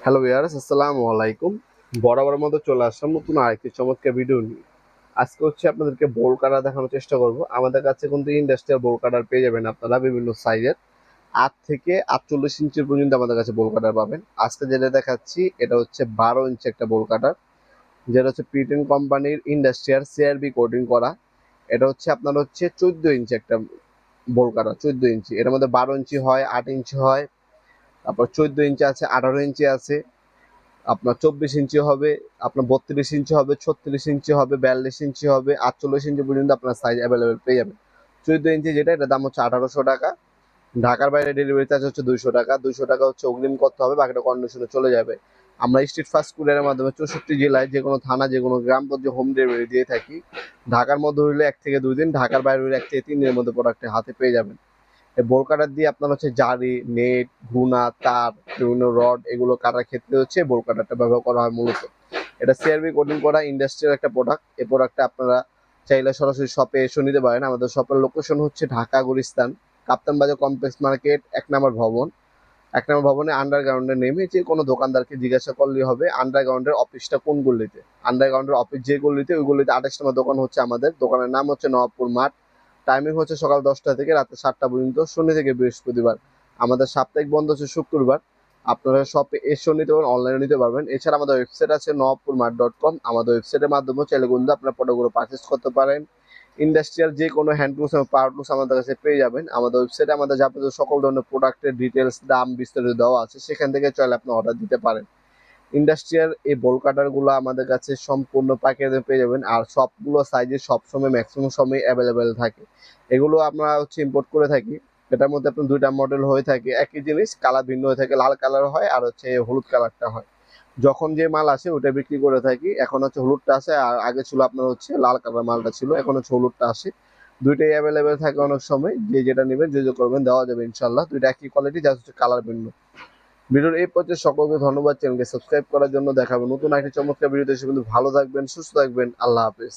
Hello viewers, আসসালামু আলাইকুম। বরাবরের মতো চলে আসলাম নতুন আরেকটি চমৎকার ভিডিও নিয়ে। আজকে আপনাদেরকে বোল কাটার দেখানোর চেষ্টা করব। আমাদের কাছে কিন্তু ইন্ডাস্ট্রিয়াল বোল কাটার পেয়ে যাবেন আপনারা বিভিন্ন সাইজের। 8 থেকে 48 ইঞ্চির পর্যন্ত আমাদের কাছে বোল কাটার পাবেন। আজকে যেটা দেখাচ্ছি এটা হচ্ছে 12 ইঞ্চি একটা বোল কাটার, যেটা হচ্ছে পিটেন কোম্পানির ইন্ডাস্ট্রিয়াল সিআরবি কোটিং করা। এটা আপনার 14 ইঞ্চি একটা বোল কাটার, 14 ইঞ্চি। এটার মধ্যে 12 ইঞ্চি হয়, 8 ইঞ্চি হয়, তারপর 14 ইঞ্চি আছে, 18 ইঞ্চি আছে, আপনার 24 ইঞ্চি হবে, আপনার 32 ইঞ্চি হবে, 36 ইঞ্চি হবে, 42 ইঞ্চি হবে, 48 ইঞ্চি পর্যন্ত আপনার সাইজ অ্যাভেলেবেল পেয়ে যাবেন। 14 ইঞ্চি যেটা, এটার দাম 1800 টাকা। ঢাকার বাইরে ডেলিভারি চার্জ 200 টাকা। 200 টাকা অগ্রিম করতে হবে, বাকিটা কন্ডিশনে চলে যাবে। আমরা স্ট্রিট ফাস্ট কুরিয়ারের মাধ্যমে 64 জেলায় যে কোনো থানা, যে কোনো গ্রাম পর্যায়ে হোম ডেলিভারি দিয়ে থাকি। ঢাকার মধ্যে হইলে 1 থেকে 2 দিন, ঢাকার বাইরে হইলে 1 থেকে 3 দিনের মধ্যে প্রোডাক্টের হাতে পেয়ে যাবেন। এই বোল কাটার দিয়ে আপনার জালি, নেট, ঘুনা, তার, বিভিন্ন রড এগুলো কাটার ক্ষেত্রে বোল কাটারটা ব্যবহার করা হয় মূলত। এটা সিআরবি কোটিং করা ইন্ডাস্ট্রিয়াল একটা প্রোডাক্ট। এই প্রোডাক্টটা আপনারা চাইলে সরাসরি শপে এসে নিতে পারেন। আমাদের শপের লোকেশন ঢাকা গুলিস্তান, কাপ্তান বাজার কমপ্লেক্স মার্কেট, 1 নম্বর ভবন। 1 নম্বর ভবনে আন্ডারগ্রাউন্ডে নেমে যে কোনো দোকানদারকে জিজ্ঞাসা করলেই হবে আন্ডারগ্রাউন্ডের অফিসটা কোন গলিতে। আন্ডারগ্রাউন্ডের অফিস যে গলিতে, ওই গলিতে 28 নম্বর দোকান আমাদের। দোকানের নাম নবাবপুর মাঠ। টাইমিং সকাল 10টা থেকে রাতে 7টা পর্যন্ত, শনি থেকে বৃহস্পতিবার। আমাদের সাপ্তাহিক বন্ধ শুক্রবার। আপনারা শপে এসেও নিতে পারবেন, অনলাইনে নিতে পারবেন। এছাড়া আমাদের ওয়েবসাইট আছে নবাবপুরমাঠ.com। আমাদের ওয়েবসাইটের মাধ্যমে চাইলে কিন্তু আপনারা প্রোডাক্টগুলো পারচেস করতে পারেন। ইন্ডাস্ট্রিয়াল যে কোনো হ্যান্ড টুলস এবং পাওয়ার টুলস আমাদের কাছে পেয়ে যাবেন। আমাদের ওয়েবসাইটে আমাদের যাবতীয় সকল ধরনের প্রোডাক্টের ডিটেলস, দাম বিস্তারিত দেওয়া আছে, সেখান থেকে চাইলে আপনি অর্ডার দিতে পারেন। ইন্ডাস্ট্রিয়াল এই বোল কাটারগুলো আমাদের কাছে সম্পূর্ণ পাইকারিতে পেয়ে যাবেন, আর সবগুলো সাইজে সবসময় ম্যাক্সিমাম সময় অ্যাভেলেবেল থাকে। এগুলো আমরা ইম্পোর্ট করে থাকি। এটার মধ্যে আপনার 2টা মডেল হয়ে থাকে, একই জিনিস, কালার ভিন্ন হয়ে থাকে। লাল কালার হয় আর হলুদ কালারটা হয়। যখন যে মাল আসে ওটা বিক্রি করে থাকি। এখন হলুদটা আসে, আর আগে ছিল আপনার লাল কালার মালটা ছিল, এখন হলুদটা আসে। দুইটাই অ্যাভেলেবেল থাকে অনেক সময়। যে যেটা নেবেন, যে করবেন দেওয়া যাবে ইনশাল্লাহ। দুইটা একই কোয়ালিটি, জাস্ট কালার ভিন্ন। ভিডিওর এই পর্যায়ে সকলকে ধন্যবাদ। চ্যানেলকে সাবস্ক্রাইব করার জন্য। দেখাবো নতুন একটি চমৎকার ভিডিওতে। সে কিন্তু ভালো থাকবেন, সুস্থ থাকবেন। আল্লাহ হাফেজ।